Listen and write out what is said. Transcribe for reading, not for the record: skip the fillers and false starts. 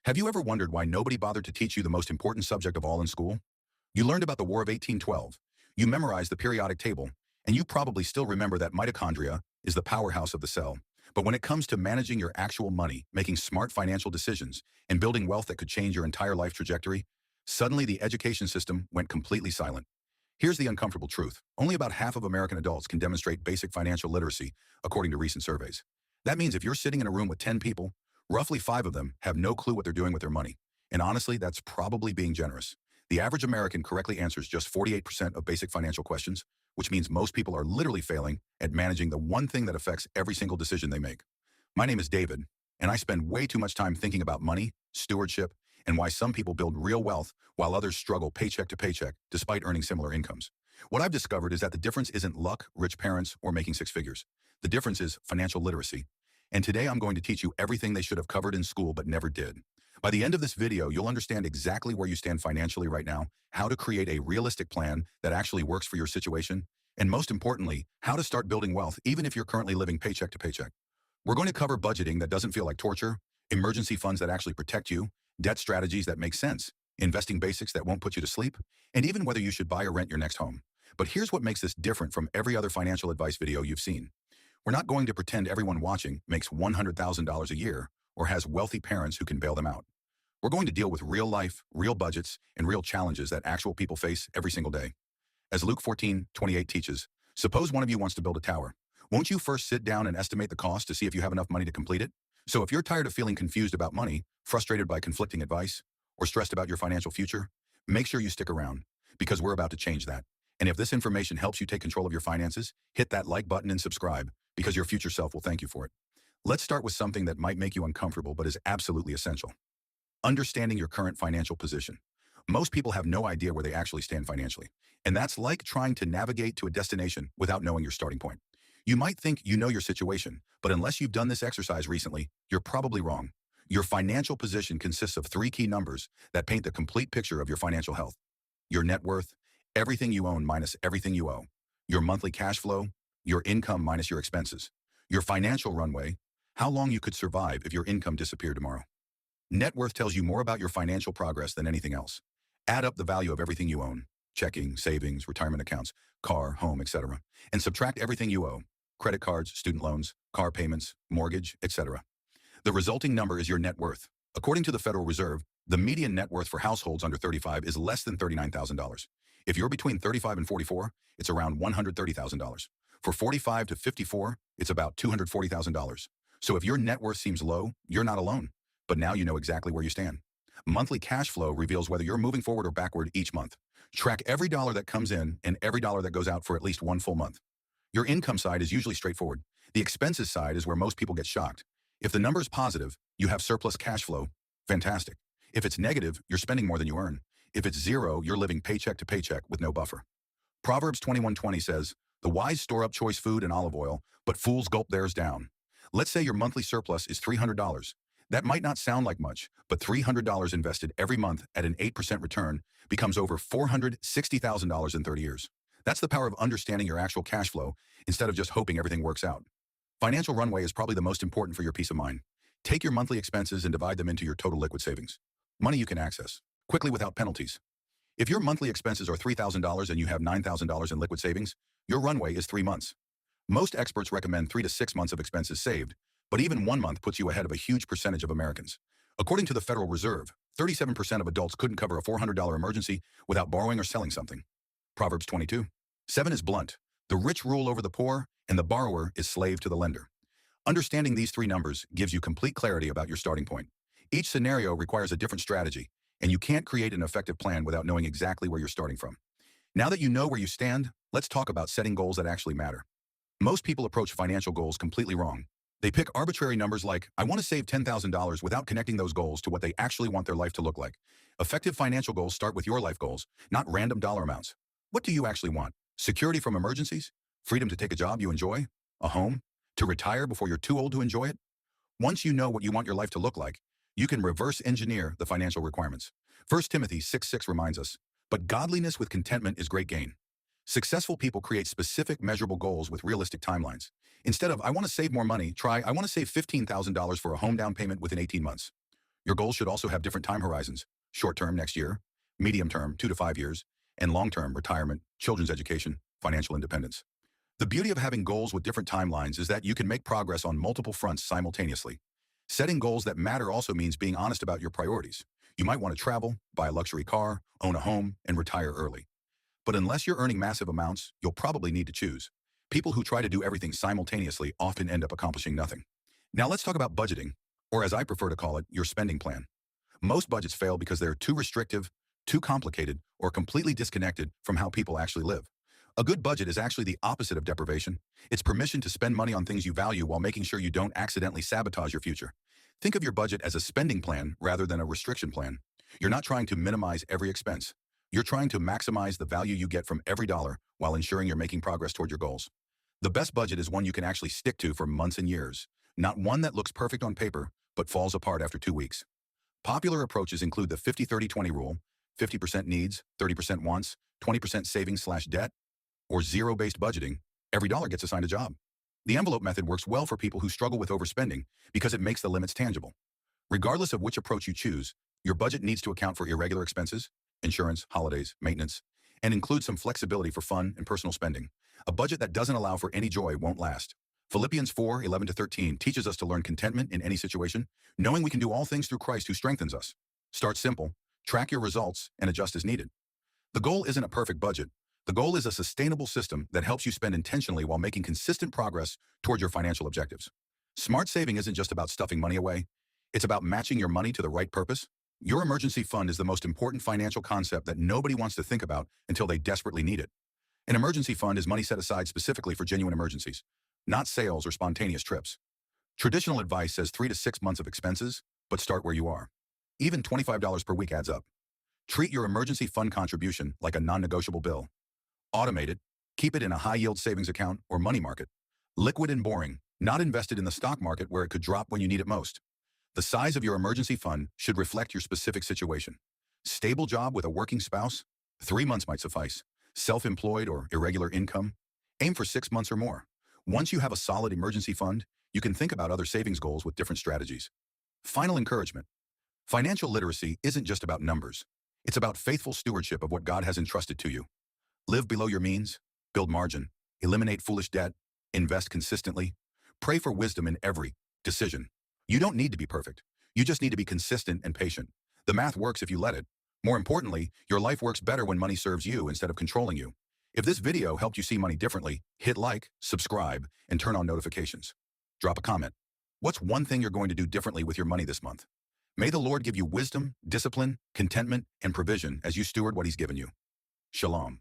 Have you ever wondered why nobody bothered to teach you the most important subject of all in school? You learned about the War of 1812, you memorized the periodic table, and you probably still remember that mitochondria is the powerhouse of the cell. But when it comes to managing your actual money, making smart financial decisions, and building wealth that could change your entire life trajectory, suddenly the education system went completely silent. Here's the uncomfortable truth. Only about half of American adults can demonstrate basic financial literacy, according to recent surveys. That means if you're sitting in a room with 10 people, roughly 5 of them have no clue what they're doing with their money. And honestly, that's probably being generous. The average American correctly answers just 48% of basic financial questions, which means most people are literally failing at managing the one thing that affects every single decision they make. My name is David, and I spend way too much time thinking about money, stewardship, and why some people build real wealth while others struggle paycheck to paycheck despite earning similar incomes. What I've discovered is that the difference isn't luck, rich parents, or making six figures. The difference is financial literacy. And today I'm going to teach you everything they should have covered in school but never did. By the end of this video, you'll understand exactly where you stand financially right now, how to create a realistic plan that actually works for your situation, and most importantly, how to start building wealth even if you're currently living paycheck to paycheck. We're going to cover budgeting that doesn't feel like torture, emergency funds that actually protect you, debt strategies that make sense, investing basics that won't put you to sleep, and even whether you should buy or rent your next home. But here's what makes this different from every other financial advice video you've seen. We're not going to pretend everyone watching makes $100,000 a year or has wealthy parents who can bail them out. We're going to deal with real life, real budgets, and real challenges that actual people face every single day. As Luke 14:28 teaches, suppose one of you wants to build a tower. Won't you first sit down and estimate the cost to see if you have enough money to complete it? So if you're tired of feeling confused about money, frustrated by conflicting advice, or stressed about your financial future, make sure you stick around, because we're about to change that. And if this information helps you take control of your finances, hit that like button and subscribe, because your future self will thank you for it. Let's start with something that might make you uncomfortable but is absolutely essential. Understanding your current financial position. Most people have no idea where they actually stand financially, and that's like trying to navigate to a destination without knowing your starting point. You might think you know your situation, but unless you've done this exercise recently, you're probably wrong. Your financial position consists of 3 key numbers that paint the complete picture of your financial health. Your net worth, everything you own minus everything you owe. Your monthly cash flow, your income minus your expenses. Your financial runway, how long you could survive if your income disappeared tomorrow. Net worth tells you more about your financial progress than anything else. Add up the value of everything you own, checking, savings, retirement accounts, car, home, etc., and subtract everything you owe, credit cards, student loans, car payments, mortgage, etc. The resulting number is your net worth. According to the Federal Reserve, the median net worth for households under 35 is less than $39,000. If you're between 35 and 44, it's around $130,000. For 45 to 54, it's about $240,000. So if your net worth seems low, you're not alone. But now you know exactly where you stand. Monthly cash flow reveals whether you're moving forward or backward each month. Track every dollar that comes in and every dollar that goes out for at least one full month. Your income side is usually straightforward. The expenses side is where most people get shocked. If the number is positive, you have surplus cash flow. Fantastic. If it's negative, you're spending more than you earn. If it's zero, you're living paycheck to paycheck with no buffer. Proverbs 21:20 says, "The wise store up choice food and olive oil, but fools gulp theirs down." Let's say your monthly surplus is $300. That might not sound like much, but $300 invested every month at an 8% return becomes over $460,000 in 30 years. That's the power of understanding your actual cash flow instead of just hoping everything works out. Financial runway is probably the most important for your peace of mind. Take your monthly expenses and divide them into your total liquid savings. Money you can access quickly without penalties. If your monthly expenses are $3,000 and you have $9,000 in liquid savings, your runway is 3 months. Most experts recommend 3 to 6 months of expenses saved, but even 1 month puts you ahead of a huge percentage of Americans. According to the Federal Reserve, 37% of adults couldn't cover a $400 emergency without borrowing or selling something. Proverbs 22:7 is blunt. The rich rule over the poor, and the borrower is slave to the lender. Understanding these 3 numbers gives you complete clarity about your starting point. Each scenario requires a different strategy, and you can't create an effective plan without knowing exactly where you're starting from. Now that you know where you stand, let's talk about setting goals that actually matter. Most people approach financial goals completely wrong. They pick arbitrary numbers like, "I want to save $10,000" without connecting those goals to what they actually want their life to look like. Effective financial goals start with your life goals, not random dollar amounts. What do you actually want? Security from emergencies? Freedom to take a job you enjoy? A home? To retire before you're too old to enjoy it? Once you know what you want your life to look like, you can reverse engineer the financial requirements. 1 Timothy 6:6 reminds us, "But godliness with contentment is great gain." Successful people create specific, measurable goals with realistic timelines. Instead of, "I want to save more money," try, "I want to save $15,000 for a home down payment within 18 months. Your goals should also have different time horizons: short-term, next year; medium-term, 2 to 5 years; and long-term, retirement, children's education, financial independence. The beauty of having goals with different timelines is that you can make progress on multiple fronts simultaneously. Setting goals that matter also means being honest about your priorities. You might want to travel, buy a luxury car, own a home, and retire early. But unless you're earning massive amounts, you'll probably need to choose. People who try to do everything simultaneously often end up accomplishing nothing. Now let's talk about budgeting, or as I prefer to call it, your spending plan. Most budgets fail because they're too restrictive, too complicated, or completely disconnected from how people actually live. A good budget is actually the opposite of deprivation. It's permission to spend money on things you value while making sure you don't accidentally sabotage your future. Think of your budget as a spending plan rather than a restriction plan. You're not trying to minimize every expense. You're trying to maximize the value you get from every dollar while ensuring you're making progress toward your goals. The best budget is one you can actually stick to for months and years, not one that looks perfect on paper but falls apart after 2 weeks. Popular approaches include the 50-30-20 rule: 50% needs, 30% wants, 20% savings/debt, or zero-based budgeting. Every dollar gets assigned a job. The envelope method works well for people who struggle with overspending because it makes the limits tangible. Regardless of which approach you choose, your budget needs to account for irregular expenses, insurance, holidays, maintenance, and include some flexibility for fun and personal spending. A budget that doesn't allow for any joy won't last. Philippians 4:11-13 teaches us to learn contentment in any situation, knowing we can do all things through Christ who strengthens us. Start simple, track your results, and adjust as needed. The goal isn't a perfect budget. The goal is a sustainable system that helps you spend intentionally while making consistent progress toward your financial objectives. Smart saving isn't just about stuffing money away. It's about matching your money to the right purpose. Your emergency fund is the most important financial concept that nobody wants to think about until they desperately need it. An emergency fund is money set aside specifically for genuine emergencies, not sales or spontaneous trips. Traditional advice says 3 to 6 months of expenses, but start where you are. Even $25 per week adds up. Treat your emergency fund contribution like a non-negotiable bill. Automate it, keep it in a high-yield savings account or money market. Liquid and boring, not invested in the stock market where it could drop when you need it most. The size of your emergency fund should reflect your specific situation. Stable job with a working spouse? 3 months might suffice. Self-employed or irregular income? Aim for 6 months or more. Once you have a solid emergency fund, you can think about other savings goals with different strategies. Final encouragement. Financial literacy isn't just about numbers. It's about faithful stewardship of what God has entrusted to you. Live below your means, build margin, eliminate foolish debt, invest consistently, pray for wisdom in every decision. You don't need to be perfect. You just need to be consistent and patient. The math works if you let it. More importantly, your life works better when money serves you instead of controlling you. If this video helped you see money differently, hit like, subscribe, and turn on notifications. Drop a comment. What's one thing you're going to do differently with your money this month? May the Lord give you wisdom, discipline, contentment, and provision as you steward what He's given you. Shalom.